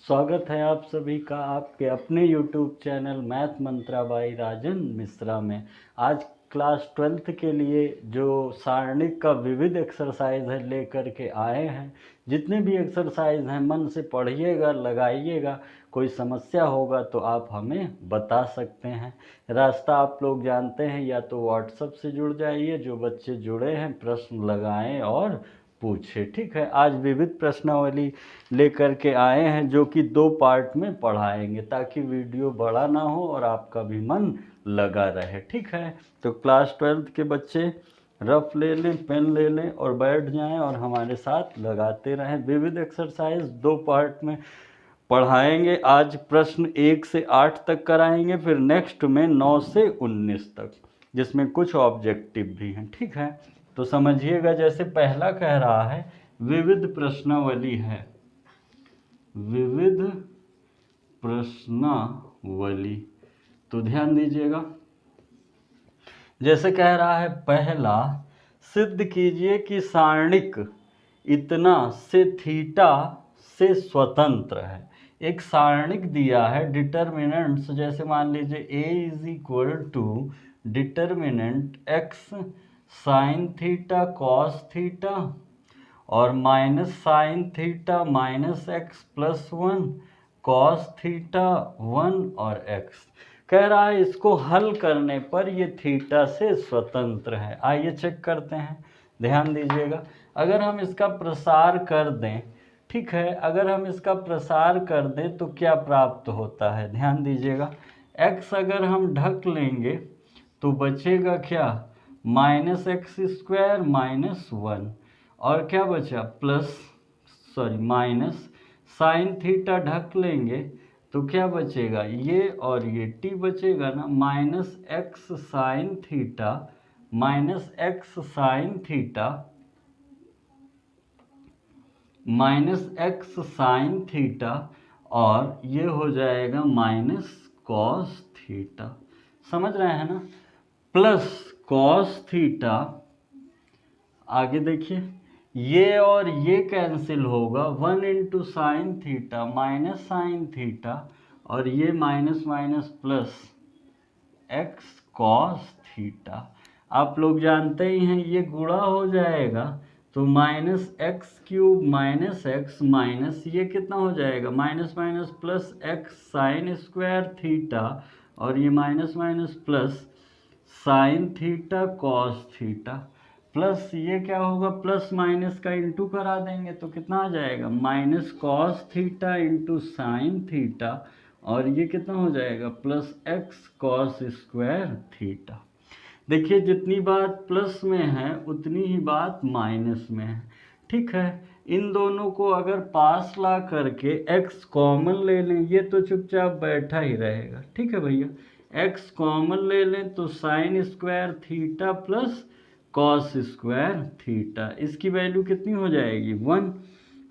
स्वागत है आप सभी का आपके अपने YouTube channel math mantra by Rajan Mishra में। आज क्लास 12th के लिए जो सारणिक का विविध एक्सरसाइज है लेकर के आए हैं। जितने भी एक्सरसाइज हैं मन से पढ़िएगा, लगाइएगा। कोई समस्या होगा तो आप हमें बता सकते हैं। रास्ता आप लोग जानते हैं, या तो व्हाट्सएप से जुड़ जाइए, जो बच्चे जुड़े हैं प्रश्न लगाएं और पूछे। ठीक है, आज विविध प्रश्नावली लेकर के आए हैं जो कि 2 पार्ट में पढ़ाएंगे ताकि वीडियो बड़ा ना हो और आपका भी मन लगा रहे। ठीक है, तो क्लास 12th के बच्चे रफ ले लें, पेन ले लें और बैठ जाएं और हमारे साथ लगाते रहें। विविध एक्सरसाइज 2 पार्ट में पढ़ाएंगे। आज प्रश्न 1 से 8 तक कराएंगे, फिर नेक्स्ट में 9 से 19 तक, जिसमें कुछ ऑब्जेक्टिव भी हैं। ठीक है, तो समझिएगा। जैसे पहला कह रहा है विविध प्रश्नावली है, विविध प्रश्नावली, तो ध्यान दीजिएगा। जैसे कह रहा है पहला, सिद्ध कीजिए कि सारणिक इतना से थीटा से स्वतंत्र है। एक सारणिक दिया है, डिटर्मिनेंट्स, जैसे मान लीजिए a is equal to determinant x sine theta cos theta और minus sine theta minus x plus 1 cos theta 1 और x। कह रहा है इसको हल करने पर ये थीटा से स्वतंत्र है। आइए चेक करते हैं, ध्यान दीजिएगा। अगर हम इसका प्रसार कर दें, ठीक है, अगर हम इसका प्रसार कर दें तो क्या प्राप्त होता है, ध्यान दीजिएगा। x अगर हम ढक लेंगे तो बचेगा क्या, माइनस एक्स स्क्वायर माइनस 1, और क्या बचा माइनस साइन थीटा ढक लेंगे तो क्या बचेगा, ये और ये t बचेगा ना, minus x sign theta minus x sign theta minus x sine theta, और ये हो जाएगा माइनस कॉस थीटा। समझ रहे हैं ना, प्लस कॉस थीटा। आगे देखिए, ये और ये कैंसिल होगा, 1 into sine theta minus sine theta, और ये minus minus plus x cos theta. आप लोग जानते ही हैं ये गुणा हो जाएगा तो minus x cube minus x minus ये कितना हो जाएगा, minus minus plus x sign square theta, और ये minus minus plus sign theta cos theta, plus ये क्या होगा, प्लस माइनस का इंटू करा देंगे तो कितना आ जाएगा, minus cos theta into sine theta, और ये कितना हो जाएगा, plus x cos square theta. देखिए जितनी बात प्लस में है उतनी ही बात माइनस में है। ठीक है, इन दोनों को अगर पास ला करके x कॉमन ले लें, ये तो चुपचाप बैठा ही रहेगा। ठीक है भैया, x कॉमन ले लें तो sine square theta plus cos square theta, इसकी वैल्यू कितनी हो जाएगी, 1।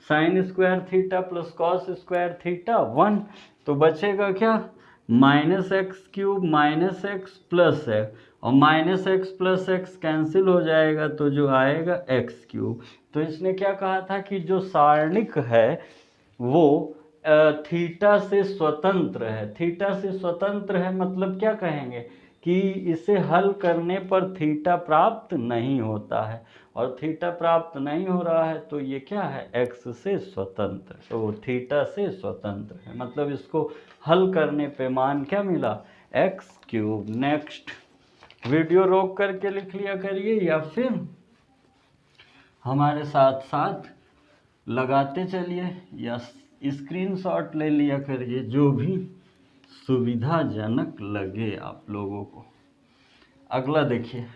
Sine square theta plus cos square theta 1, तो बचेगा क्या, minus x cube minus x plus x, और minus x plus x cancel हो जाएगा तो जो आएगा एक्स क्यूब। तो इसने क्या कहा था कि जो सारणिक है वो थीटा से स्वतंत्र है। थीटा से स्वतंत्र है मतलब क्या कहेंगे कि इसे हल करने पर थीटा प्राप्त नहीं होता है, और थीटा प्राप्त नहीं हो रहा है तो ये क्या है, एक्स से स्वतंत्र, तो वो थीटा से स्वतंत्र है, मतलब इसको हल करने पे मान क्या मिला, एक्स क्यूब। नेक्स्ट, वीडियो रोक करके लिख लिया करिए या फिर हमारे साथ साथ लगाते चलिए या स्क्रीनशॉट ले लिया करिए, जो भी सुविधाजनक लगे आप लोगों को। अगला देखिए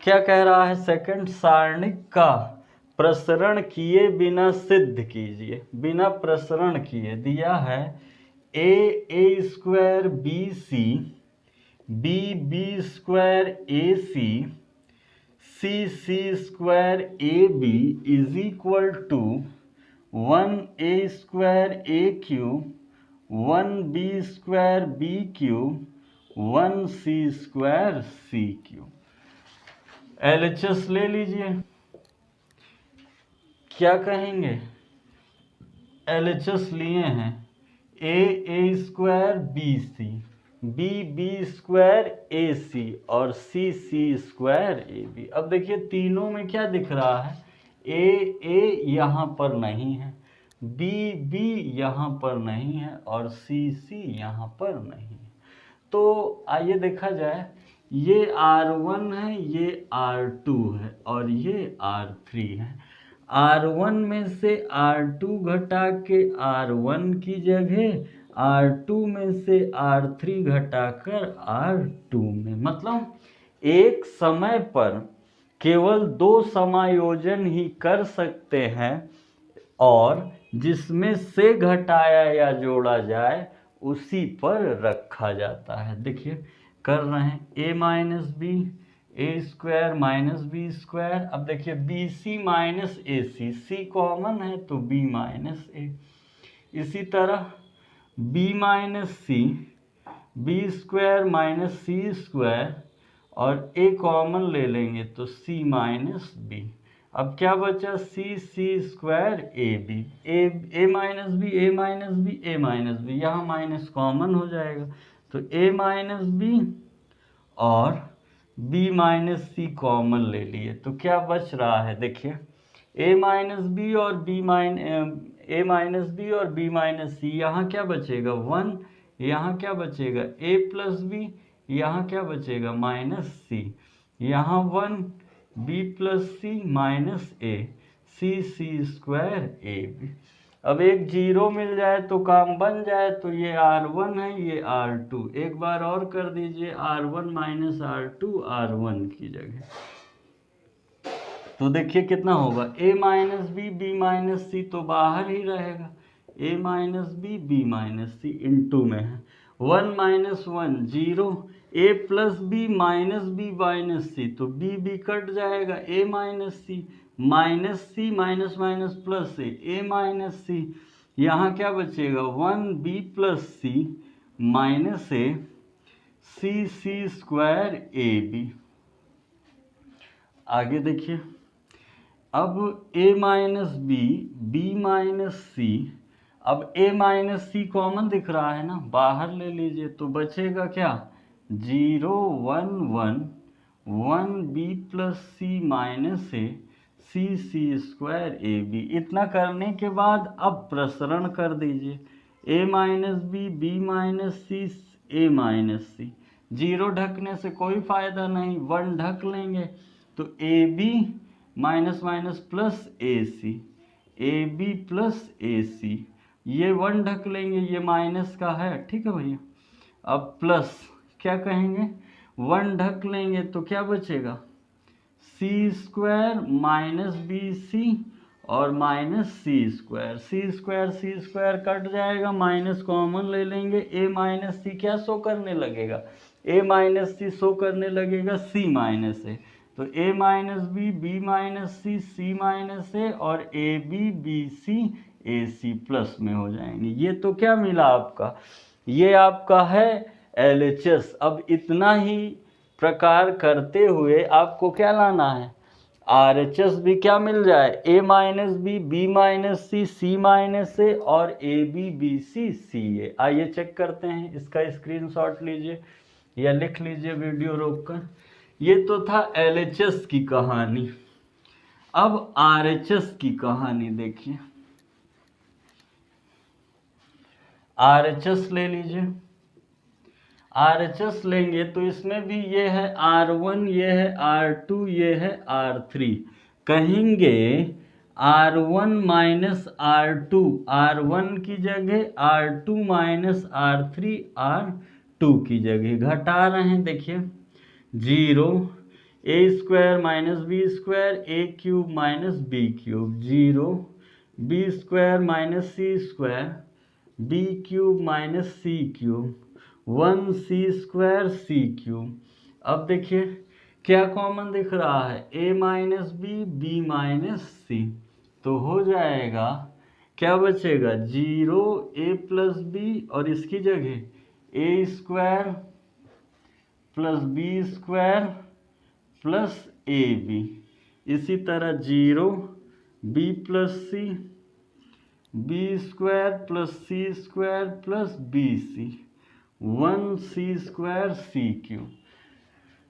क्या कह रहा है, सेकंड, सारणिक का प्रसरण किए बिना सिद्ध कीजिए। बिना प्रसरण किए दिया है a square B c, B square a C square A b is equal to 1 a square A cube 1 b square B cube 1 c square C cube. LHS ले लीजिए, क्या कहेंगे, LHS लिए हैं a square B c, B square a c और c square A B. अब देखिए तीनों में क्या दिख रहा है, ए यहाँ पर नहीं है, बी यहाँ पर नहीं है और सी यहाँ पर नहीं है। तो आइए देखा जाए, ये R1 है, ये R2 है और ये R3 है। R1 में से R2 घटा के R1 की जगह R2 में से R3 घटाकर R2 में, मतलब एक समय पर केवल 2 समायोजन ही कर सकते हैं और जिसमें से घटाया या जोड़ा जाए उसी पर रखा जाता है। देखिए कर रहे हैं, a minus b, a square minus B square. अब देखिए बी सी माइनस ए सी, सी कॉमन है तो b माइनस ए। इसी तरह b minus c, B square minus सी स्क्वायर और a कॉमन ले लेंगे तो c माइनस बी। अब क्या बचा, c square A B, a minus b, a minus b, a minus b, यहाँ माइनस कॉमन हो जाएगा तो ए माइनस बी और b माइनस सी कॉमन ले लिए तो क्या बच रहा है, देखिए ए माइनस बी और बी माइनस सी, यहाँ क्या बचेगा 1, यहाँ क्या बचेगा a प्लस बी, यहाँ क्या बचेगा माइनस सी, यहाँ 1 b plus C minus A, C square A B. अब एक जीरो मिल जाए तो काम बन जाए, तो ये R1 है, ये R2। एक बार और कर दीजिए, R1 माइनस R2 R1 की जगह, तो देखिए कितना होगा, a माइनस बी माइनस सी तो बाहर ही रहेगा, a minus B minus c into में है 1 माइनस 1 0, a प्लस बी माइनस सी तो b कट जाएगा, a minus c minus minus plus a minus c, यहाँ क्या बचेगा 1 b प्लस सी माइनस ए, सी स्क्वायर ए बी। आगे देखिए, अब a minus B minus c, अब a माइनस सी कॉमन दिख रहा है ना, बाहर ले लीजिए तो बचेगा क्या 0 1 1 1 b प्लस सी माइनस ए, सी स्क्वायर ए बी। इतना करने के बाद अब प्रसरण कर दीजिए, a minus B minus c, a minus c, 0 ढकने से कोई फायदा नहीं, 1 ढक लेंगे तो a B minus minus plus a c, A b plus a c, ये 1 ढक लेंगे, ये माइनस का है, ठीक है भैया। अब प्लस क्या कहेंगे, 1 ढक लेंगे तो क्या बचेगा सी स्क्वायर माइनस बी सी और माइनस सी स्क्वायर कट जाएगा, माइनस कॉमन ले लेंगे, ए माइनस सी क्या शो करने लगेगा, ए माइनस सी शो करने लगेगा सी माइनस ए, तो a minus B minus c minus a और बी सी प्लस में हो जाएंगे। ये तो क्या मिला आपका, ये आपका है LHS। अब इतना ही प्रकार करते हुए आपको क्या लाना है, RHS भी क्या मिल जाए, a minus B minus c minus a और बी सी ए। आइए चेक करते हैं, इसका स्क्रीनशॉट लीजिए या लिख लीजिए वीडियो रोककर। ये तो था LHS की कहानी। अब RHS की कहानी देखिए, RHS ले लीजिए, RHS लेंगे तो इसमें भी ये है R1, ये है R2, ये है R3। कहेंगे R1 माइनस R2, R1 की जगह R2 माइनस R3 R2 की जगह, घटा रहे हैं, देखिए 0 a square minus B square, A cube minus B cube, 0 b square minus C square, B cube minus C cube, 1 C square C cube. अब देखिए क्या कॉमन दिख रहा है, a माइनस बी माइनस सी, तो हो जाएगा क्या बचेगा 0 a प्लस बी और इसकी जगह a square plus B square plus A b. इसी तरह 0 B plus C B square plus सी square plus B C, 1c² c³।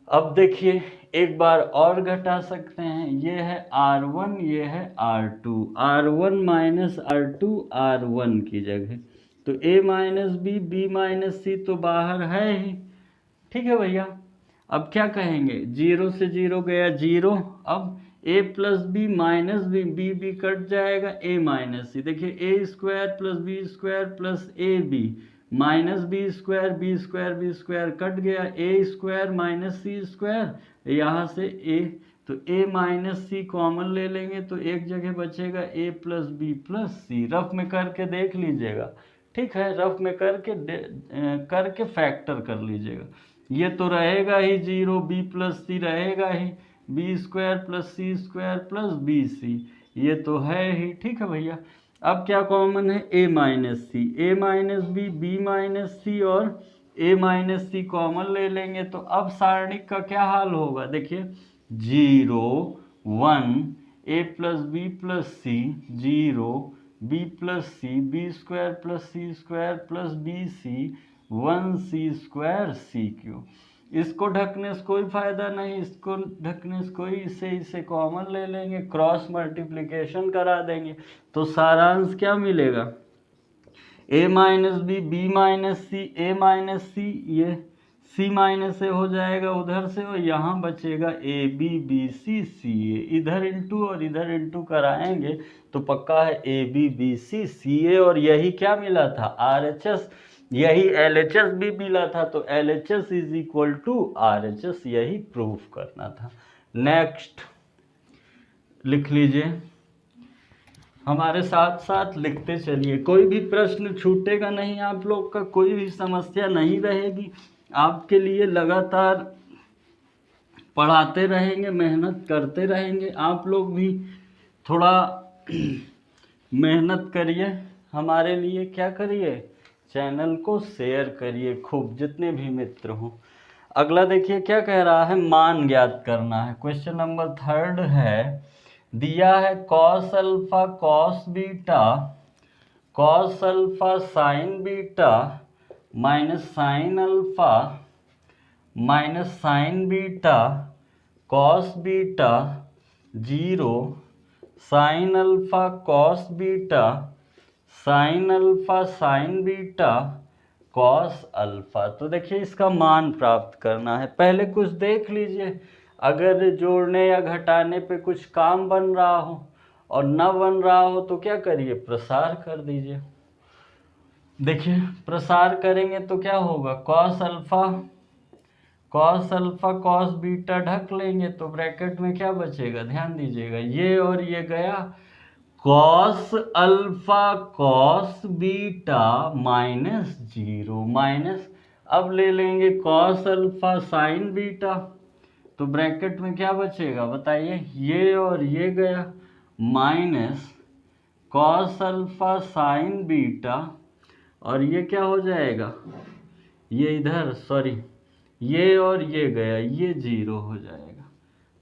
अब देखिए एक बार और घटा सकते हैं, ये है R1 ये है R2, R1 minus R2 R1 की जगह, तो a minus B b minus सी तो बाहर है ही, ठीक है भैया। अब क्या कहेंगे, 0 से 0 गया 0, अब a plus B minus B, B B cut जाएगा, a माइनस सी, देखिए a square plus B square plus A B minus B square, B square B square cut गया, A square minus C square, यहाँ से a, तो a minus C common ले लेंगे तो एक जगह बचेगा a plus B plus C. Rough में करके देख लीजिएगा, ठीक है, रफ में करके फैक्टर कर लीजिएगा। ये तो रहेगा ही 0, बी प्लस सी रहेगा ही, बी स्क्वायर प्लस सी स्क्वायर प्लस बी सी, ये तो है ही, ठीक है भैया। अब क्या कॉमन है, a minus c, a minus B b minus c और a माइनस सी कॉमन ले लेंगे, तो अब सारणिक का क्या हाल होगा, देखिए 0 1 a plus B plus C, 0 B plus C, B square plus C square plus B C, 1c² c³। इसको ढकने से कोई फायदा नहीं, इसको ढकने से कोई, इसे कॉमन ले लेंगे, क्रॉस मल्टीप्लिकेशन करा देंगे, तो सारांश क्या मिलेगा, a minus B b minus c a minus c, ये c माइनस ए हो जाएगा उधर से, और यहाँ बचेगा a b b c c a, इधर इंटू और इधर इंटू कराएंगे तो पक्का है a b b c c a, और यही क्या मिला था, RHS, यही LHS भी मिला था, तो LHS is equal to RHS, यही प्रूफ करना था। नेक्स्ट लिख लीजिए, हमारे साथ साथ लिखते चलिए, कोई भी प्रश्न छूटेगा नहीं, आप लोग का कोई भी समस्या नहीं रहेगी, आपके लिए लगातार पढ़ाते रहेंगे, मेहनत करते रहेंगे, आप लोग भी थोड़ा मेहनत करिए हमारे लिए, क्या करिए, चैनल को शेयर करिए खूब, जितने भी मित्र हों। अगला देखिए क्या कह रहा है, मान ज्ञात करना है। क्वेश्चन नंबर 3 है, दिया है cos alpha cos beta cos alpha sign beta minus sine alpha minus sign beta cos beta 0 sine alpha cos beta sine alpha sign beta cos alpha. तो देखिए इसका मान प्राप्त करना है, पहले कुछ देख लीजिए, अगर जोड़ने या घटाने पे कुछ काम बन रहा हो और न बन रहा हो तो क्या करिए, प्रसार कर दीजिए। देखिए प्रसार करेंगे तो क्या होगा, कॉस अल्फा कॉस बीटा ढक लेंगे तो ब्रैकेट में क्या बचेगा, ध्यान दीजिएगा, ये और ये गया, cos alpha cos beta minus 0 minus, अब ले लेंगे कॉस अल्फा साइन बीटा, तो ब्रैकेट में क्या बचेगा बताइए, ये और ये गया, minus cos alpha sign beta, और ये क्या हो जाएगा, ये इधर सॉरी, ये और ये गया, ये 0 हो जाएगा,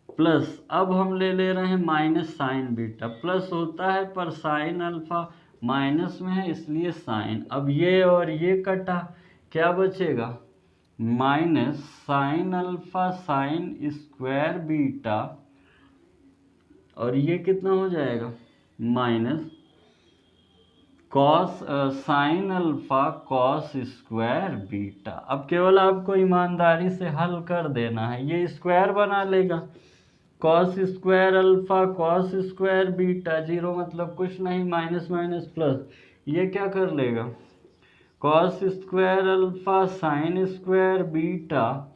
प्लस अब हम ले रहे हैं माइनस साइन बीटा, प्लस होता है पर साइन अल्फा माइनस में है इसलिए साइन, अब ये और ये कटा, क्या बचेगा, minus sine alpha sine square beta, और ये कितना हो जाएगा, minus cos sine alpha cos square beta. अब केवल आपको ईमानदारी से हल कर देना है, ये स्क्वायर बना लेगा, cos square alpha cos square beta, 0 मतलब कुछ नहीं, माइनस माइनस प्लस, ये क्या कर लेगा, cos square alpha sine square beta,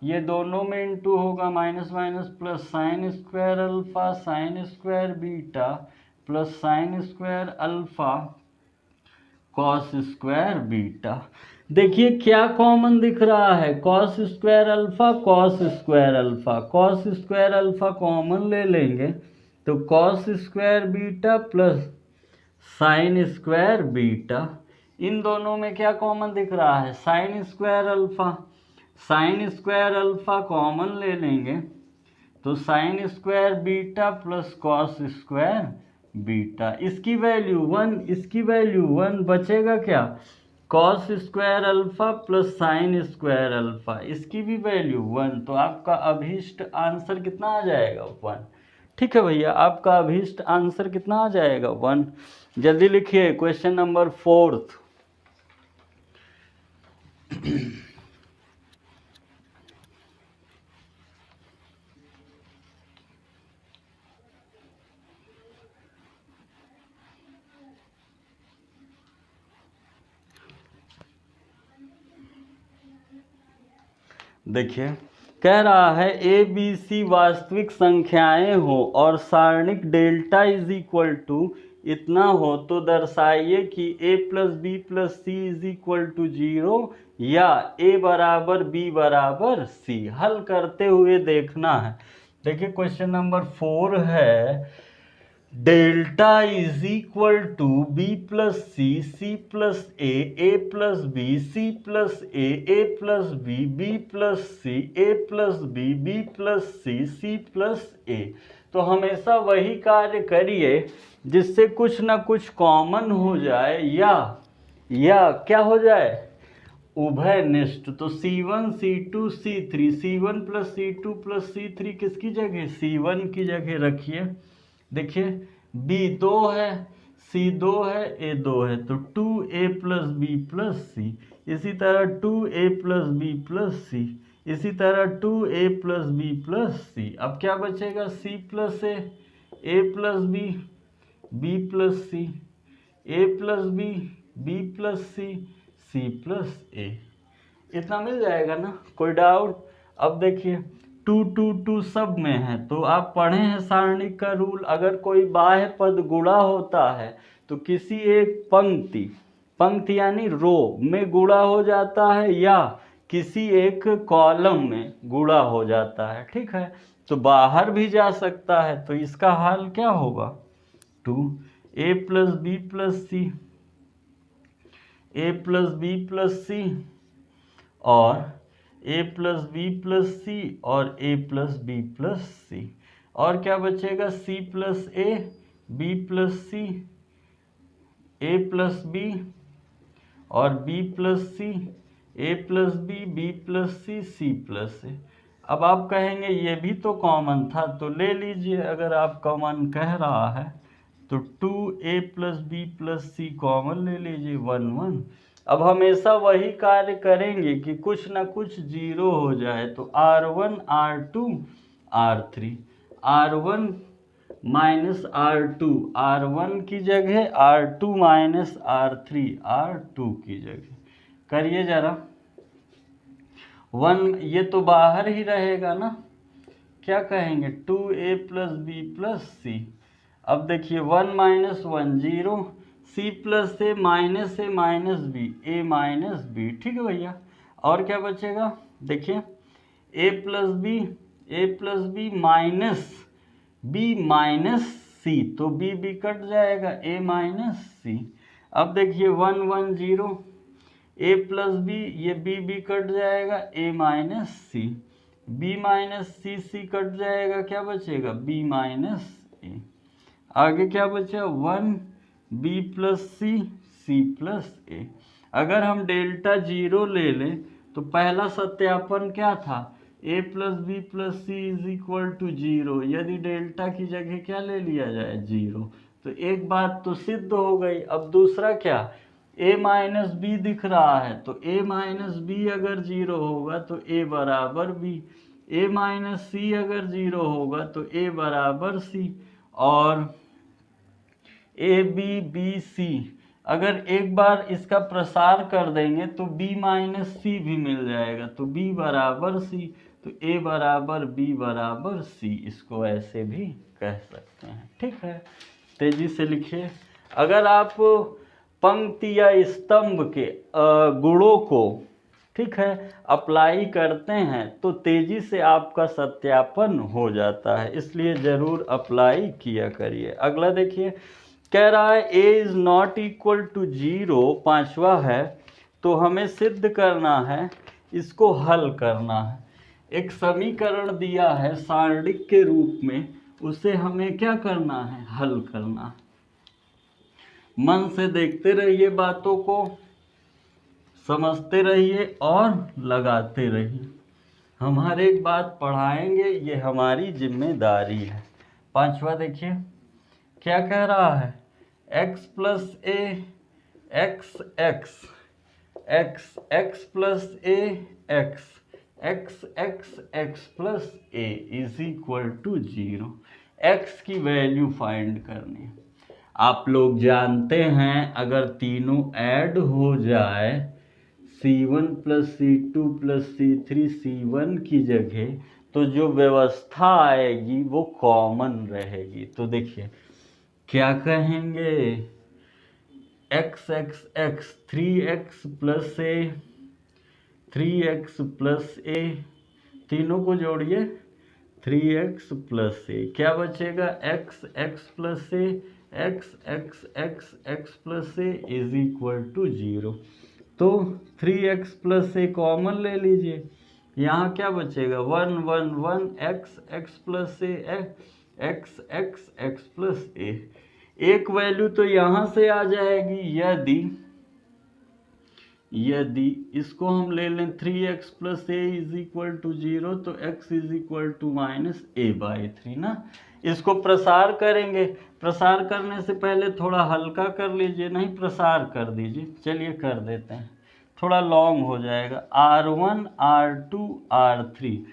ये दोनों में इंटू होगा, minus minus plus, sine square alpha sine square beta plus sine square alpha cos square beta. देखिए क्या कॉमन दिख रहा है, cos square alpha cos square alpha, cos square alpha common ले लेंगे तो cos square beta plus sine square beta, इन दोनों में क्या कॉमन दिख रहा है, sine square alpha, sine square alpha common ले लेंगे तो sine square beta plus cos square beta. इसकी वैल्यू 1, इसकी वैल्यू 1, बचेगा क्या, cos square alpha plus sine square alpha, इसकी भी वैल्यू 1। तो आपका अभीष्ट आंसर कितना आ जाएगा, 1। ठीक है भैया, आपका अभीष्ट आंसर कितना आ जाएगा, 1। जल्दी लिखिए क्वेश्चन नंबर 4। देखिए कह रहा है ए बी सी वास्तविक संख्याएं हो और सारणिक डेल्टा इज इक्वल टू इतना हो तो दर्शाइए कि a plus B plus C is equal to 0 या a बराबर b बराबर c। हल करते हुए देखना है। देखिए क्वेश्चन नंबर 4 है, delta is equal to b plus c, c plus a plus B, c plus a plus B plus c, a plus B plus c plus a. तो हमेशा वही कार्य करिए जिससे कुछ ना कुछ कॉमन हो जाए या क्या हो जाए, उभयनिष्ठ। तो C1 C2 C3, C1 plus C2 plus C3 किसकी जगह, C1 की जगह रखिए। देखिए B 2 है, C 2 है, A 2 है, तो 2A प्लस बी प्लस सी। इसी तरह 2A प्लस बी प्लस सी, इसी तरह 2A प्लस बी प्लस सी। अब क्या बचेगा, C plus A plus B plus c, A plus B plus c plus a. इतना मिल जाएगा ना, कोई डाउट। अब देखिए 2 2 2 सब में है, तो आप पढ़े हैं सारणिक का रूल, अगर कोई बाह्य पद गुणा होता है तो किसी एक पंक्ति यानी रो में गुणा हो जाता है या किसी एक कॉलम में गुणा हो जाता है। ठीक है, तो बाहर भी जा सकता है। तो इसका हाल क्या होगा, 2A plus B plus c, A plus B plus c और A plus B plus c और A plus B plus c. और क्या बचेगा, C plus A, B plus c, A plus b और B plus c, A plus B plus c plus a. अब आप कहेंगे ये भी तो कॉमन था, तो ले लीजिए। अगर आप कॉमन कह रहा है तो 2A प्लस बी प्लस सी कॉमन ले लीजिए, 1 1। अब हमेशा वही कार्य करेंगे कि कुछ ना कुछ 0 हो जाए। तो R1 R2 R3, R1 minus R2 R1 की जगह, R2 माइनस R3 R2 की जगह। करिए जरा, 1 ये तो बाहर ही रहेगा ना, क्या कहेंगे, 2A प्लस बी प्लस सी। अब देखिए 1 माइनस 1 0, C plus A minus b, a minus B. ठीक है भैया, और क्या बचेगा, देखिए ए प्लस बी माइनस सी, तो बी कट जाएगा, ए माइनस सी। अब देखिए 1 1 0, ए प्लस बी, ये बी कट जाएगा, ए माइनस सी, बी माइनस सी कट जाएगा, क्या बचेगा, बी माइनस ए। आगे क्या बचा, 1 बी प्लस सी प्लस ए। अगर हम डेल्टा 0 ले लें तो पहला सत्यापन क्या था, a plus B plus C is equal to 0। यदि डेल्टा की जगह क्या ले लिया जाए, 0, तो एक बात तो सिद्ध हो गई। अब दूसरा क्या, a माइनस बी दिख रहा है, तो a माइनस बी अगर 0 होगा तो a बराबर b, a माइनस सी अगर 0 होगा तो a बराबर c, और ए बी सी अगर एक बार इसका प्रसार कर देंगे तो b माइनस सी भी मिल जाएगा, तो b बराबर c, तो a बराबर b बराबर c। इसको ऐसे भी कह सकते हैं। ठीक है, तेजी से लिखिए। अगर आप पंक्ति या स्तंभ के गुणों को, ठीक है, अप्लाई करते हैं तो तेजी से आपका सत्यापन हो जाता है, इसलिए ज़रूर अप्लाई किया करिए। अगला देखिए, कह रहा है a is not equal to 0, पांचवा है, तो हमें सिद्ध करना है, इसको हल करना है। एक समीकरण दिया है सारणिक के रूप में, उसे हमें क्या करना है, हल करना है। मन से देखते रहिए, बातों को समझते रहिए और लगाते रहिए। हम हर एक बात पढ़ाएंगे, ये हमारी जिम्मेदारी है। पांचवा देखिए क्या कह रहा है, x plus A X X X X plus A X X X X plus A is equal to 0। X की वैल्यू फाइंड करनी है। आप लोग जानते हैं अगर तीनों ऐड हो जाए, C1 plus C2 plus C3 C1 की जगह, तो जो व्यवस्था आएगी वो कॉमन रहेगी। तो देखिए क्या कहेंगे, x x x 3x plus a 3x plus a, तीनों को जोड़िए 3x प्लस ए, क्या बचेगा x x plus A x x x x plus A is equal to 0। तो 3x प्लस ए कॉमन ले लीजिए, यहाँ क्या बचेगा 1 1 1 x x plus A x x x plus ए। एक वैल्यू तो यहाँ से आ जाएगी, यदि इसको हम ले लें 3x plus A is equal to 0, तो x is equal to minus A by 3 ना। इसको प्रसार करेंगे, प्रसार करने से पहले थोड़ा हल्का कर लीजिए, नहीं प्रसार कर दीजिए। चलिए कर देते हैं, थोड़ा लॉन्ग हो जाएगा। R1 R2 R3,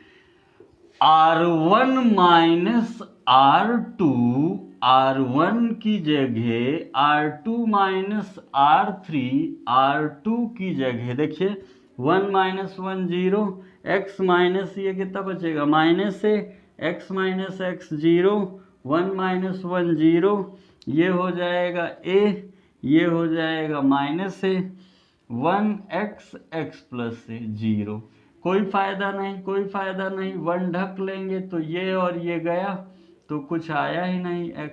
R1 minus R2, R1 की जगह R2 माइनस R3, R2 की जगह देखिए 1 माइनस 1 0, x माइनस ये कितना बचेगा माइनस से x माइनस x 0, 1 माइनस 1 0, ये हो जाएगा a, ये हो जाएगा माइनस से 1x x प्लस से 0। कोई फायदा नहीं, कोई फायदा नहीं, 1 ढक लेंगे तो ये और ये गया तो कुछ आया ही नहीं x,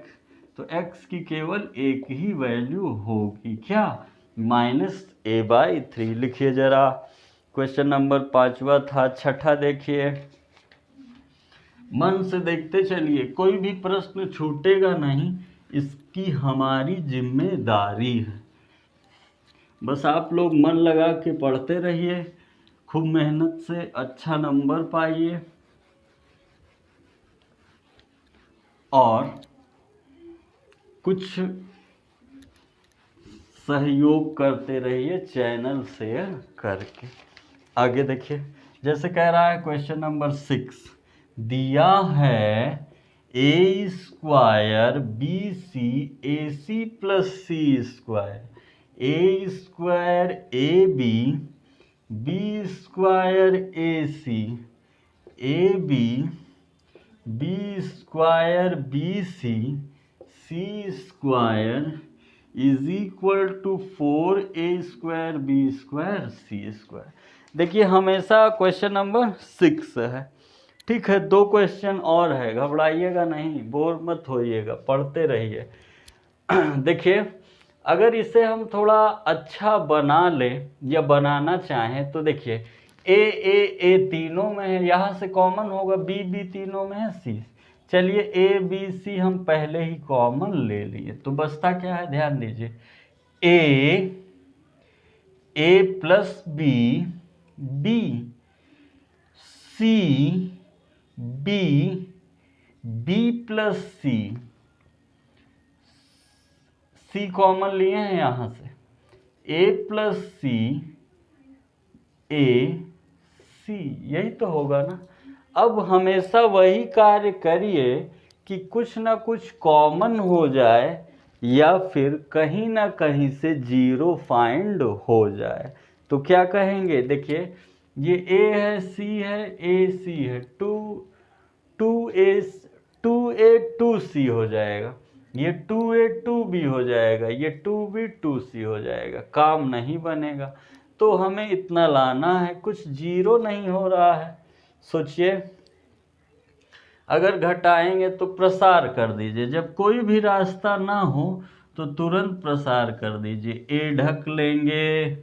तो x की केवल एक ही वैल्यू होगी, क्या माइनस ए बाई 3। लिखिए जरा, क्वेश्चन नंबर 5वां था। छठा देखिए, मन से देखते चलिए, कोई भी प्रश्न छूटेगा नहीं, इसकी हमारी जिम्मेदारी है। बस आप लोग मन लगा के पढ़ते रहिए, खूब मेहनत से अच्छा नंबर पाइए और कुछ सहयोग करते रहिए चैनल शेयर करके। आगे देखिए, जैसे कह रहा है क्वेश्चन नंबर 6, दिया है a square B C a c plus C square, a square A b square a C B square B C square is equal to 4a square B square c square. देखिए हमेशा question number 6 है, ठीक है। 2 question और है, घबराइएगा नहीं, bore मत होइएगा, पढ़ते रहिए। देखिए अगर इसे हम थोड़ा अच्छा बना ले या बनाना चाहें तो देखिए ए तीनों में है, यहाँ से कॉमन होगा, बी तीनों में है, सी। चलिए ए बी सी हम पहले ही कॉमन ले लिए, तो बचता क्या है, ध्यान दीजिए, ए प्लस बी बी प्लस सी कॉमन लिए हैं यहाँ से, ए प्लस सी ए सी, यही तो होगा ना। अब हमेशा वही कार्य करिए कि कुछ ना कुछ कॉमन हो जाए या फिर कहीं ना कहीं से 0 फाइंड हो जाए। तो क्या कहेंगे, देखिए ये ए है, सी है, ए सी है, 2a 2c हो जाएगा, ये 2a 2b हो जाएगा, ये 2b 2c हो जाएगा, काम नहीं बनेगा। तो हमें इतना लाना है, कुछ 0 नहीं हो रहा है। सोचिए अगर घटाएंगे तो प्रसार कर दीजिए, जब कोई भी रास्ता ना हो तो तुरंत प्रसार कर दीजिए। ए ढक लेंगे,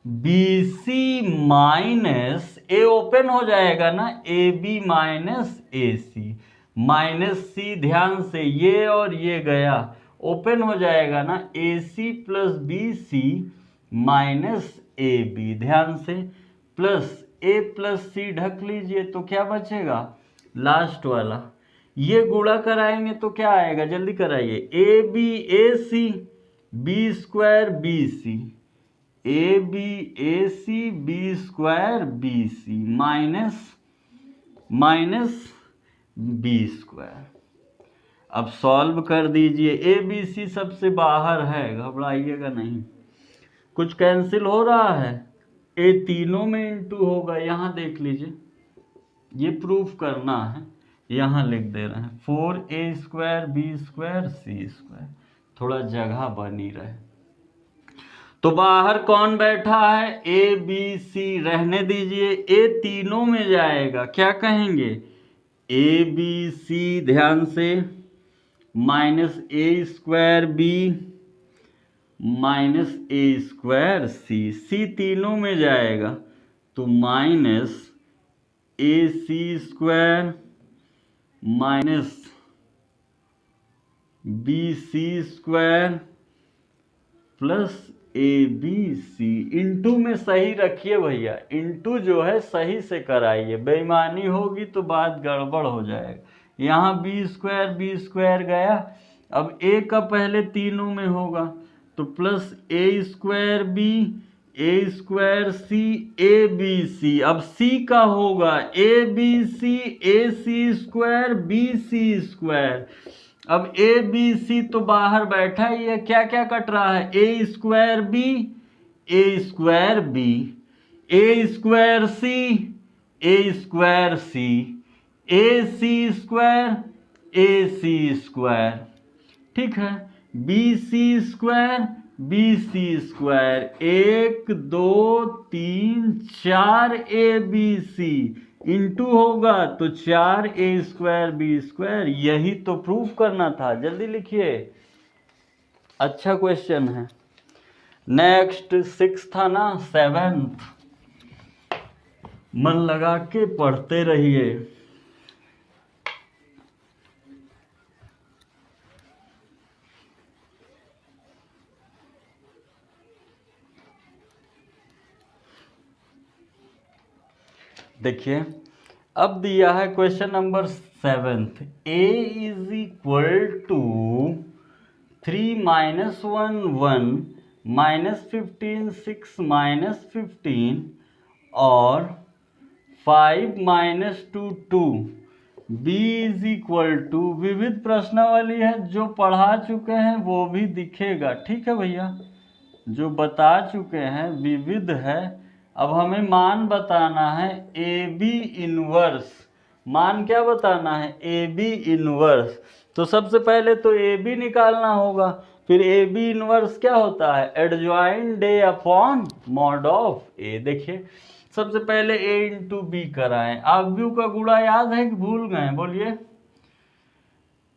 b C minus a open हो जाएगा ना, a B minus A c minus c, ध्यान से ये और ये गया, ओपन हो जाएगा ना, a c plus B C minus a b, ध्यान से, प्लस ए प्लस सी ढक लीजिए तो क्या बचेगा, लास्ट वाला। ये गुणा कराएंगे तो क्या आएगा, जल्दी कराइए, A B A C B square B C, A B A C B square B C minus B square. अब सॉल्व कर दीजिए, ए बी सी सबसे बाहर है, घबराइएगा नहीं, कुछ कैंसिल हो रहा है, ए तीनों में इंटू होगा, यहाँ देख लीजिए, ये प्रूफ करना है, यहाँ लिख दे रहे हैं 4a square B square c square, थोड़ा जगह बनी रहे। तो बाहर कौन बैठा है, ए बी सी, रहने दीजिए, ए तीनों में जाएगा, क्या कहेंगे, ए बी सी, ध्यान से, minus A square B minus A square C, C तीनों में जाएगा तो minus A C square minus B C square plus A B C, into में सही रखिए भैया, इंटू जो है सही से कराइए, बेईमानी होगी तो बात गड़बड़ हो जाएगा। यहाँ बी स्क्वायर गया, अब ए का पहले तीनों में होगा तो plus A square C A B C, अब सी का होगा A B C square B C square. अब ए बी सी तो बाहर बैठा ही है, क्या क्या कट रहा है, a square b a square b, a square C a square C, a C square a C square, ठीक है, b C square B C square, 1 2 3 4 a B C, into होगा तो 4 ए स्क्वायर बी स्क्वायर, यही तो proof करना था, जल्दी लिखिए, अच्छा क्वेश्चन है। नेक्स्ट 6 था ना, 7th, मन लगा के पढ़ते रहिए। देखिए अब दिया है question number 7th, a is equal to 3 minus 1 1 minus 15 6 minus 15 और 5 minus 2 2, b is equal to, विविध प्रश्नावली है, जो पढ़ा चुके हैं वो भी दिखेगा, ठीक है भैया, जो बता चुके हैं विविध है। अब हमें मान बताना है ए बी इनवर्स, मान क्या बताना है, ए बी इनवर्स, तो सबसे पहले तो ए बी निकालना होगा, फिर ए बी इनवर्स क्या होता है, adjoint a upon mod of a. देखिए सबसे पहले ए इंटू बी कराएं, आव्यूह का गुणा याद है कि भूल गए, बोलिए,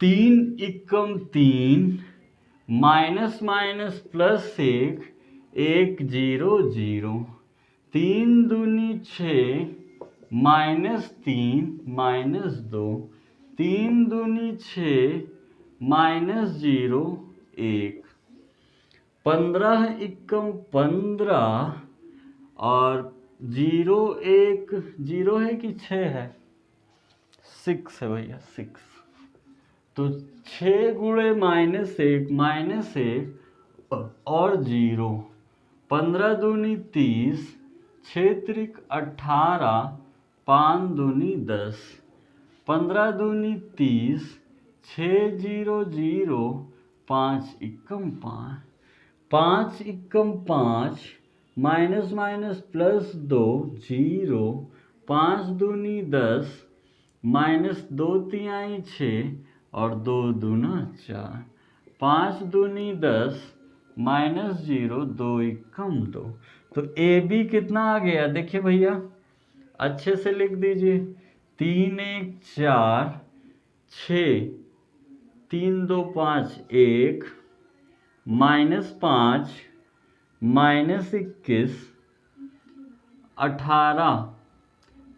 3 एकम 3 माइनस माइनस प्लस 1 1 0 0, 3 दूनी 6 माइनस 3 माइनस 2, 3 दूनी 6 माइनस 0 1, 15 एकम 15 और 0 1 0 है कि 6 है, 6 है भैया, 6, तो 6 गुणे माइनस 1 और 0, 15 दूनी 30, 6 त्रिक 18, 5 दूनी 10, 15 दूनी 30, 6 0 0, 5 एकम 5, 5 एकम 5 माइनस माइनस प्लस 2 0, 5 दूनी 10 माइनस 2 तिहाई 6 और 2 दूना 4, 5 दूनी 10 माइनस 0 2 एकम 2, तो ए बी कितना आ गया, देखिए भैया अच्छे से लिख दीजिए, 3 1 4 6 3 2 5 1 माइनस 5 माइनस 21 18,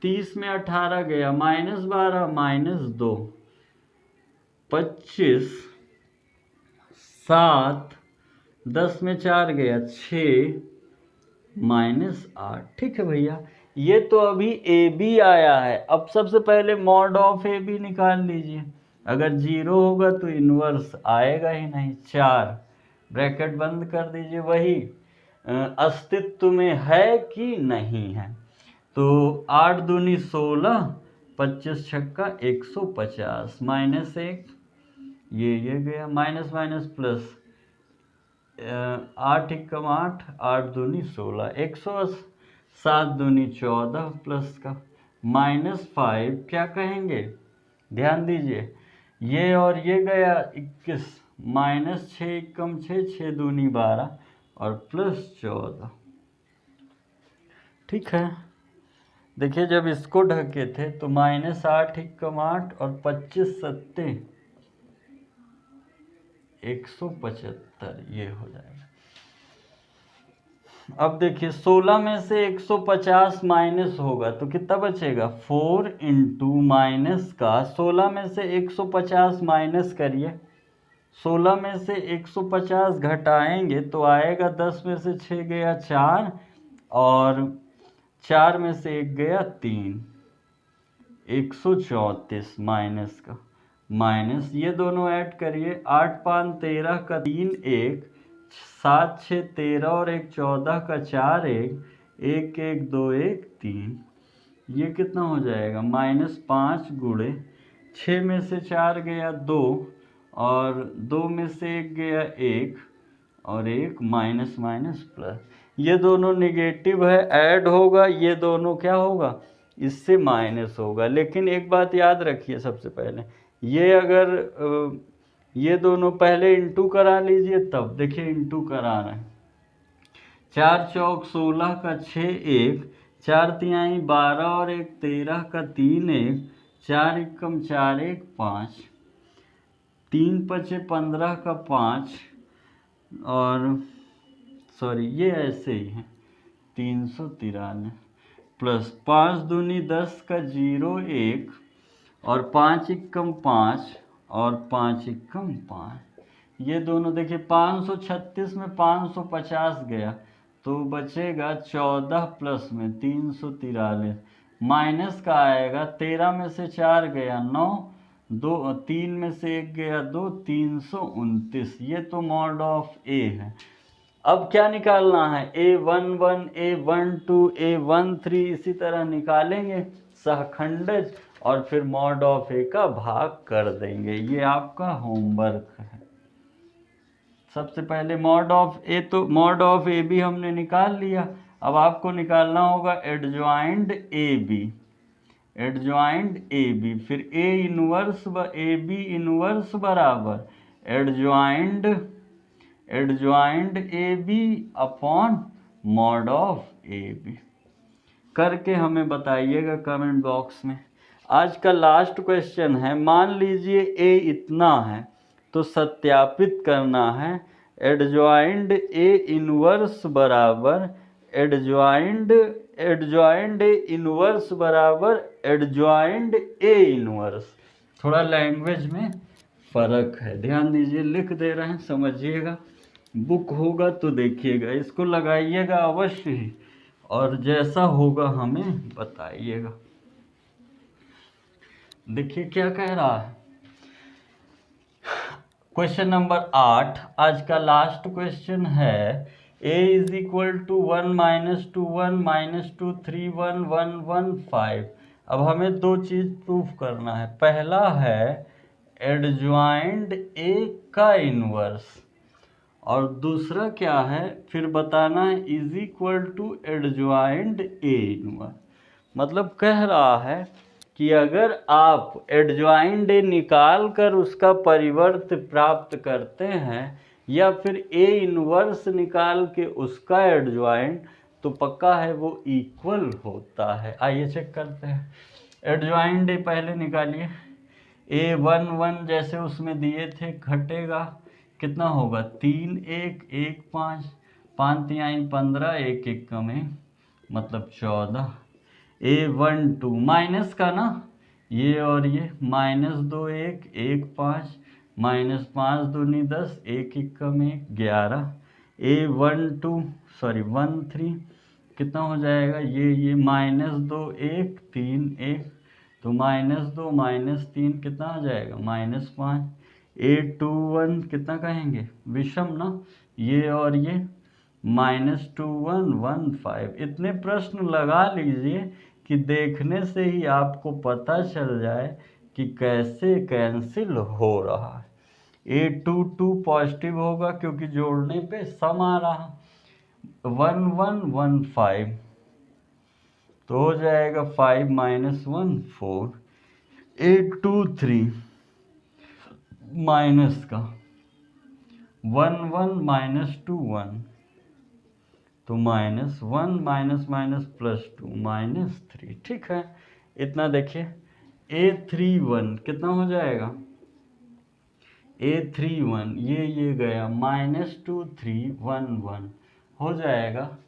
30 में 18 गया, माइनस 12 माइनस 2, 25, 7, 10 में 4 गया 6 -8। ठीक है भैया, ये तो अभी ए बी आया है। अब सबसे पहले मॉड ऑफ ए बी निकाल लीजिए। अगर 0 होगा तो इन्वर्स आएगा ही नहीं। 4 ब्रैकेट बंद कर दीजिए, वही अस्तित्व में है कि नहीं है। तो 8 दूनी 16, 25 छक्का 150 -1, ये गया माइनस माइनस प्लस, 8 एकम 8, 8 दूनी 16, 180, 7 दूनी 14 प्लस का -5 क्या कहेंगे, ध्यान दीजिए, ये और ये गया 21, -6 एकम 6, 6 दूनी 12 और प्लस 14। ठीक है, देखिए जब इसको ढके थे तो -8 एकम 8 और 25 सत्ते 175, ये हो जाएगा। अब देखिए 16 में से 150 माइनस होगा तो कितना बचेगा, 4 इंटू माइनस का 16 में से 150 माइनस करिए, 16 में से 150 घटाएंगे तो आएगा 10 में से 6 गया 4 और 4 में से 1 गया 3, 134 माइनस का माइनस, ये दोनों ऐड करिए, 8 5 13 का 3 1, 7 6 13 और 1 14 का 4 1, 1 1 2 1 3, ये कितना हो जाएगा -5 गुणे 6 में से 4 गया 2 और 2 में से 1 गया 1 और 1 माइनस माइनस प्लस, ये दोनों निगेटिव है, ऐड होगा, ये दोनों क्या होगा, इससे माइनस होगा। लेकिन एक बात याद रखिए, सबसे पहले ये अगर ये दोनों पहले इंटू करा लीजिए, तब देखिए इंटू करा रहे हैं, 4 चौक 16 का 6 1, 4 तिहाई 12 और 1 13 का 3 1, 4 एकम 4 1 5, 3 पचे 15 का 5 और सॉरी ये ऐसे ही है 393 प्लस 5 दूनी 10 का 0 1 और 5 एकम 5 और 5 एकम 5, ये दोनों देखिए 536 में 550 गया तो बचेगा 14 प्लस में 343, माइनस का आएगा 13 में से 4 गया 9, 2 3 में से 1 गया 2, 329, ये तो मॉड ऑफ ए है। अब क्या निकालना है, A11 A12 A13 इसी तरह निकालेंगे सहखंडज और फिर मॉड ऑफ ए का भाग कर देंगे, ये आपका होमवर्क है। सबसे पहले मॉड ऑफ ए, तो मॉड ऑफ ए बी हमने निकाल लिया, अब आपको निकालना होगा एडजॉइंड ए बी, एडजॉइंड ए बी, फिर a inverse a b inverse बराबर adjoint a b upon mod of a b, करके हमें बताइएगा कमेंट बॉक्स में। आज का लास्ट क्वेश्चन है, मान लीजिए ए इतना है तो सत्यापित करना है एडजॉइंड ए इनवर्स बराबर एडजॉइंड ए इनवर्स बराबर एडजॉइंड ए इनवर्स। थोड़ा लैंग्वेज में फ़र्क है, ध्यान दीजिए, लिख दे रहे हैं, समझिएगा, बुक होगा तो देखिएगा, इसको लगाइएगा अवश्य ही और जैसा होगा हमें बताइएगा। देखिए क्या कह रहा है, क्वेश्चन नंबर 8 आज का लास्ट क्वेश्चन है, a इज इक्वल टू 1 -2 1 -2 3 1 1 1 5। अब हमें दो चीज़ प्रूफ करना है, पहला है एडजॉइंड ए का इनवर्स और दूसरा क्या है, फिर बताना है is equal to adjoint a inverse. मतलब कह रहा है कि अगर आप एडजॉइंड ए निकाल कर उसका परिवर्त प्राप्त करते हैं या फिर ए इनवर्स निकाल के उसका एडजॉइंड, तो पक्का है वो इक्वल होता है। आइए चेक करते हैं, एडजॉइंड ए पहले निकालिए, A11 जैसे उसमें दिए थे घटेगा, कितना होगा 3 1 1 5, 5 तिहाई 15, 1 1 कम है मतलब 14, A12 माइनस का ना, ये और ये -2 1 1 5, -5×2 = 10, 1×1 = 11, A13 कितना हो जाएगा, ये -2 1 3 1, तो -2 -3 कितना हो जाएगा, -5, A21 कितना कहेंगे, विषम ना, ये और ये -21 15। इतने प्रश्न लगा लीजिए कि देखने से ही आपको पता चल जाए कि कैसे कैंसिल हो रहा है। A22 पॉजिटिव होगा क्योंकि जोड़ने पे सम आ रहा, 1115 तो हो जाएगा 5 - 1 4, A23 माइनस का 1 1 - 2 1, तो -1 -+ 2 -3, ठीक है। इतना देखिए, A31 कितना हो जाएगा, A31 ये गया -2 3 1 1, हो जाएगा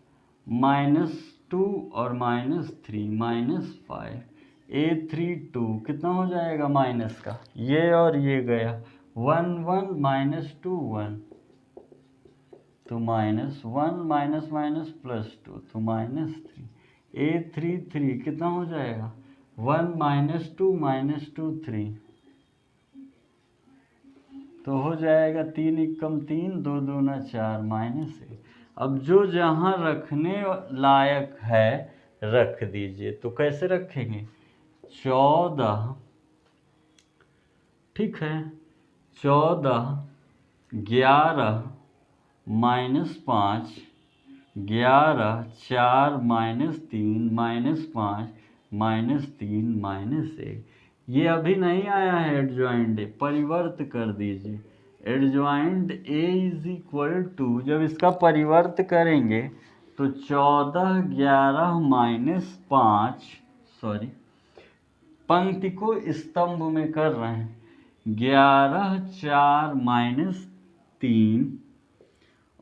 -2 और -3 -5, A32 कितना हो जाएगा माइनस का, ये और ये गया 1 1 - 2 1, तो -1 - +2 तो -3, A33 कितना हो जाएगा 1 -2 -2 3, तो हो जाएगा 3 × 3 2 2 4 -1। अब जो जहाँ रखने लायक है रख दीजिए, तो कैसे रखेंगे, 14, ठीक है, 14 11 -5 11 4 -3 -5 -3 -1, ये अभी नहीं आया है एडजॉइंट ए, परिवर्त कर दीजिए, एडजॉइंट A = जब इसका परिवर्त करेंगे तो 14 11 -5, सॉरी पंक्ति को स्तंभ में कर रहे हैं, 11 4 -3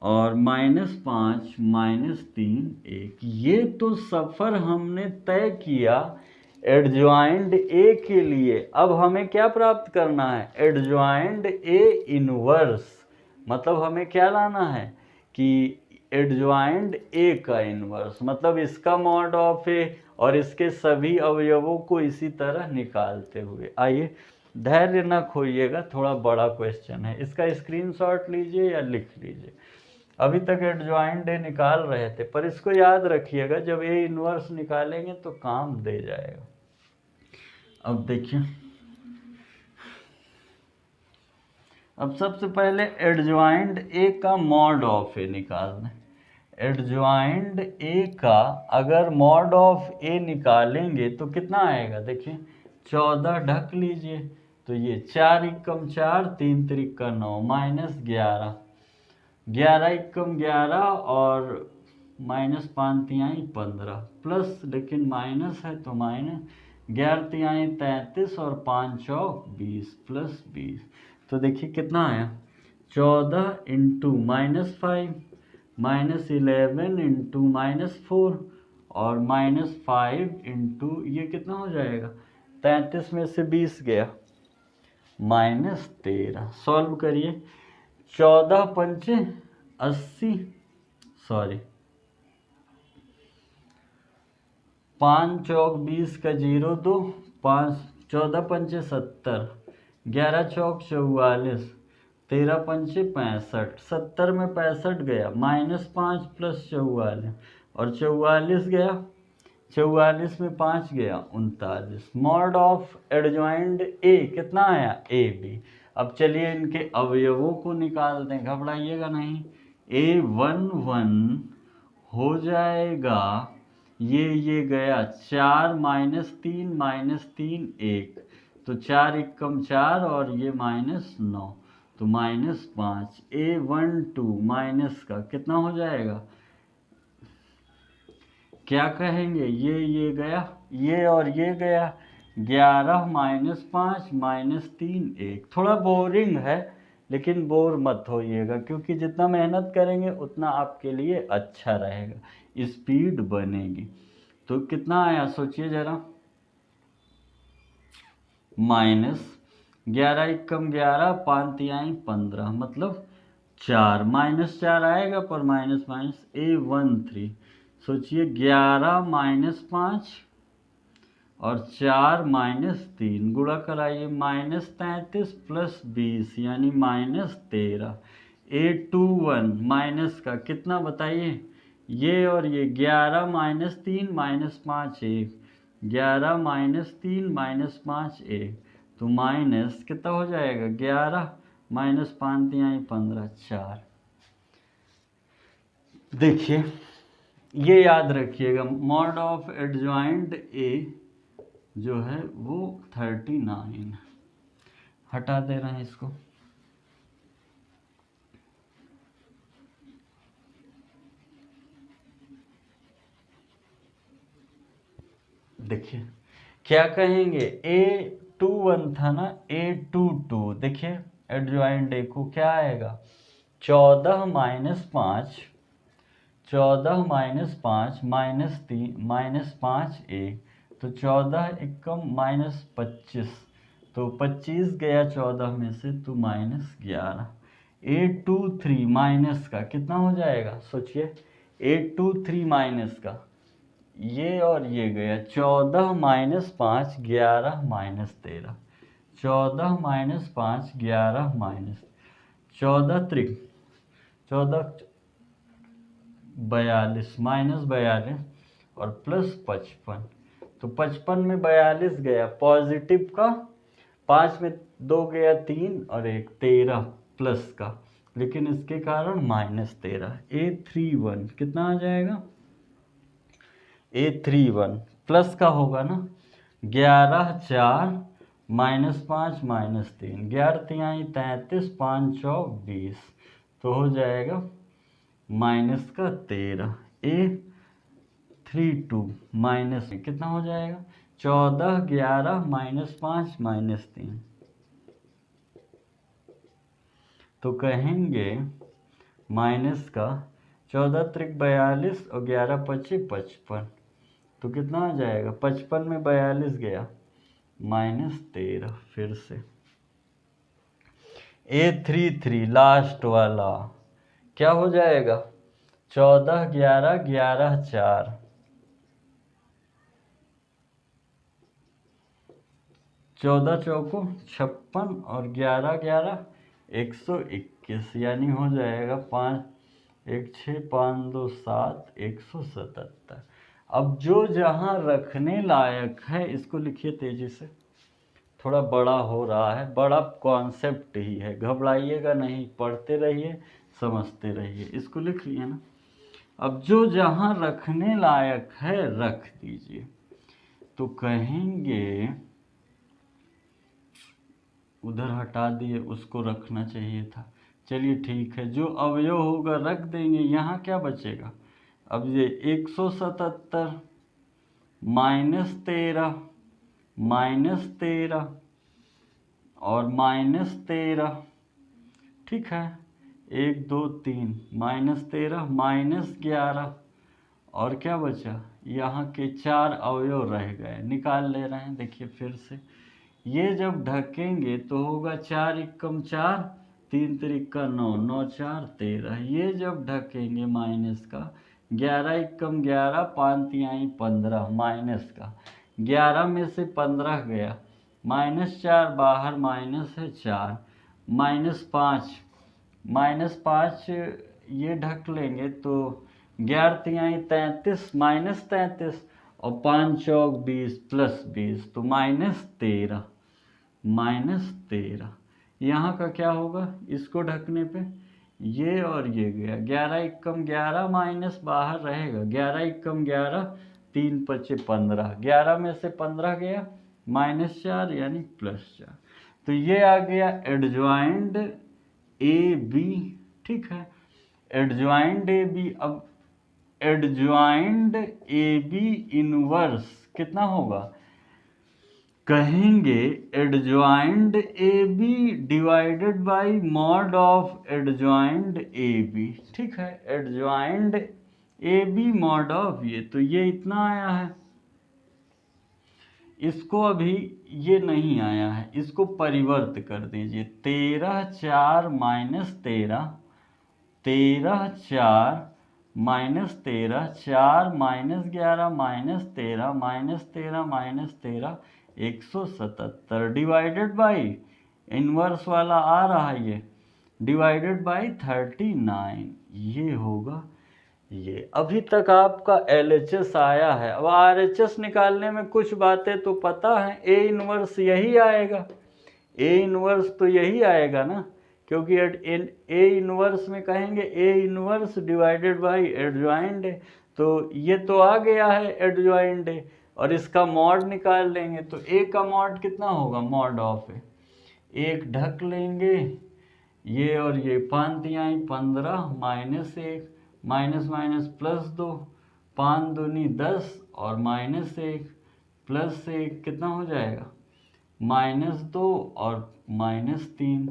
और -5 -3 1, ये तो सफ़र हमने तय किया एडजॉइंट ए के लिए। अब हमें क्या प्राप्त करना है, एडजॉइंट ए इनवर्स, मतलब हमें क्या लाना है कि एडजॉइंट ए का इनवर्स, मतलब इसका मॉड ऑफ ए और इसके सभी अवयवों को इसी तरह निकालते हुए। आइए, धैर्य न खोइएगा, थोड़ा बड़ा क्वेश्चन है, इसका स्क्रीनशॉट लीजिए या लिख लीजिए। अभी तक एडजॉइंट ए निकाल रहे थे, पर इसको याद रखिएगा, जब ए इनवर्स निकालेंगे तो काम दे जाएगा। अब देखिए, अब सबसे पहले एडजॉइंट ए का मॉड ऑफ ए निकाल दें। एडजॉइंट ए का अगर मॉड ऑफ ए निकालेंगे तो कितना आएगा, देखिए 14 ढक लीजिए, तो ये 4 × 4 3 3 9 -11, 11 × 11 और -5 तिहाई 15, प्लस लेकिन माइनस है तो माइनस, 11 तिहाई 33 और 5 चौक 20 प्लस 20, तो देखिए कितना आया, 14 × -5 -11 × -4 और -5 ये कितना हो जाएगा, 33 में से 20 गया -13। सॉल्व करिए, 14 पंचे 80, सॉरी 5 चौक 20 का 0 2 5, 14 पंचे 70, 11 चौक 44, 13 पंचे 65, 70 में 65 गया, -5 + 44 और 44 गया, 44 में 5 गया 39। मॉड ऑफ एडजॉइंट ए कितना आया, AB। अब चलिए इनके अवयवों को निकाल दें, घबराइएगा नहीं। A11 हो जाएगा, ये गया 4 -3 -3 1, तो 4 × 4 और ये -9, तो -5। A12 माइनस का कितना हो जाएगा, क्या कहेंगे, ये गया, ये और ये गया, 11 -5 -3 1। थोड़ा बोरिंग है, लेकिन बोर मत होइएगा, क्योंकि जितना मेहनत करेंगे उतना आपके लिए अच्छा रहेगा, स्पीड बनेगी। तो कितना आया सोचिए जरा, 11 एकम 11, 5 तिहाई 15, मतलब 4, -4 आएगा पर माइनस माइनस A13। सोचिए 11 -5 और 4 -3 गुणा कराइए, -33 + 20 यानी -13। A21 माइनस का कितना बताइए, ये और ये 11 -3 -5 1, 11 -3 -5 1, तो माइनस कितना हो जाएगा 11 -5 तिहाई 15 4। देखिए ये याद रखिएगा, मॉड ऑफ एडजॉइंट ए जो है वो 39। हटा दे रहे हैं इसको। देखिए क्या कहेंगे, A21 था ना, A22 देखिए एडजॉइंट ए को क्या आएगा, 14 -5, 14 -5 -3 -5 1, तो 14 एकम -25, तो 25 गया 14 में से, तो -11। A23 माइनस का कितना हो जाएगा, सोचिए A23 माइनस का ये और ये गया, 14 -5 11 -13, 14 -5 11 14 त्रिक 14 42 -42 और +55, तो 55 में 42 गया पॉजिटिव का, 5 में 2 गया 3 और 1 13 प्लस का, लेकिन इसके कारण -13। A31 कितना आ जाएगा, A31 प्लस का होगा ना, 11 4 -5 -3, 11 तिहाई 33, 5 चौक 20, तो हो जाएगा माइनस का 13। A32 माइनस कितना हो जाएगा, 14 11 -5 -3, तो कहेंगे माइनस का 14 त्रिक 42 और 11 पचे 55, तो कितना आ जाएगा, 55 में 42 गया -13। फिर से A33 लास्ट वाला क्या हो जाएगा, 14 11 11 4, 14 चौको 56 और 11 11 121, यानी हो जाएगा 5 1 6 5 2 7 177। अब जो जहाँ रखने लायक है इसको लिखिए तेजी से, थोड़ा बड़ा हो रहा है, बड़ा कॉन्सेप्ट ही है, घबराइएगा नहीं, पढ़ते रहिए समझते रहिए। इसको लिख लिए ना, अब जो जहाँ रखने लायक है रख दीजिए, तो कहेंगे उधर हटा दिए, उसको रखना चाहिए था, चलिए ठीक है, जो अवयव होगा रख देंगे। यहाँ क्या बचेगा, अब ये 177 -13 -13 और -13, ठीक है, 1 2 3 -13 -11 और क्या बचा, यहाँ के 4 अवयव रह गए, निकाल ले रहे हैं। देखिए फिर से ये जब ढकेंगे तो होगा 4 एकम 4, 3 त्रिका 9, 9 4 13, ये जब ढकेंगे माइनस का 11 एकम 11, 5 तिहाई 15 माइनस का, 11 में से 15 गया, -4 बाहर माइनस है 4, -5 ये ढक लेंगे तो 11 तिहाई 33 -33 और 5 चौक 20 + 20, तो -13 -13। यहाँ का क्या होगा, इसको ढकने पे ये और ये गया, 11 एकम 11 माइनस बाहर रहेगा, 11 एकम 11, 3 पचे 15, 11 में से 15 गया -4 यानी +4, तो ये आ गया एडजॉइंट ए बी, ठीक है, एडजॉइंट ए बी। अब एडजॉइंट ए बी इनवर्स कितना होगा, कहेंगे adjoint a b divided by mod of adjoint a b, ठीक है, adjoint a b mod of ये, तो ये इतना आया है, इसको अभी ये नहीं आया है, इसको परिवर्त कर दीजिए। 13 4 minus 13, 13 4 minus 13, 4 minus 11 minus 13 minus 13 minus 13, 177 divided by inverse वाला आ रहा है ये, डिवाइडेड बाई 39, ये होगा ये। अभी तक आपका LHS आया है। अब RHS निकालने में कुछ बातें तो पता है, A इनवर्स यही आएगा, A इनवर्स तो यही आएगा ना, क्योंकि A इनवर्स में कहेंगे A inverse divided by adjoint है, तो ये तो आ गया है एडजॉइंट है, और इसका मॉड निकाल लेंगे तो A का मॉड कितना होगा, मॉड ऑफ है, एक ढक लेंगे ये और ये, 5 तिहाई 15 माइनस 1 माइनस माइनस प्लस 2, 5 दूनी 10 और माइनस 1 प्लस 1 कितना हो जाएगा, -2 और -3,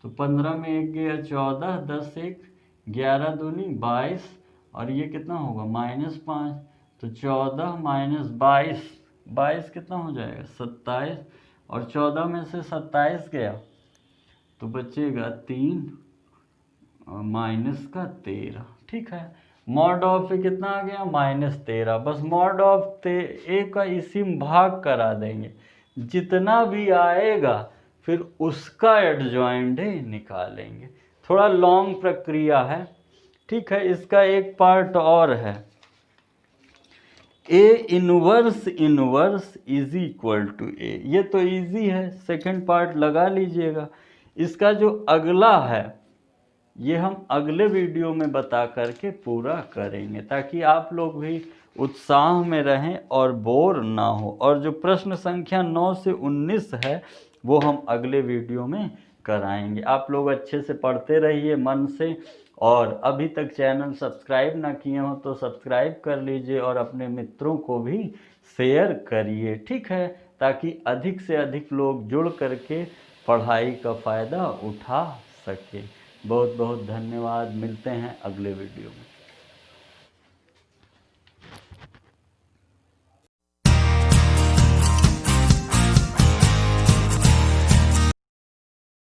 तो 15 में 1 गया 14, 10 1 11 दूनी 22 और ये कितना होगा -5, तो 14 माइनस 22, 22 कितना हो जाएगा 27, और 14 में से 27 गया तो बचेगा 3 माइनस का 13। ठीक है, मॉड ऑफ कितना आ गया -13, बस मॉड ऑफ A का इसी में भाग करा देंगे, जितना भी आएगा फिर उसका एडजॉइंट निकालेंगे। थोड़ा लॉन्ग प्रक्रिया है, ठीक है। इसका एक पार्ट और है, A inverse inverse is equal to A, ये तो इजी है, सेकंड पार्ट लगा लीजिएगा। इसका जो अगला है ये हम अगले वीडियो में बता करके पूरा करेंगे, ताकि आप लोग भी उत्साह में रहें और बोर ना हो। और जो प्रश्न संख्या 9 से 19 है वो हम अगले वीडियो में कराएंगे। आप लोग अच्छे से पढ़ते रहिए मन से, और अभी तक चैनल सब्सक्राइब ना किए हो तो सब्सक्राइब कर लीजिए और अपने मित्रों को भी शेयर करिए, ठीक है, ताकि अधिक से अधिक लोग जुड़ करके पढ़ाई का फ़ायदा उठा सके। बहुत बहुत धन्यवाद, मिलते हैं अगले वीडियो में।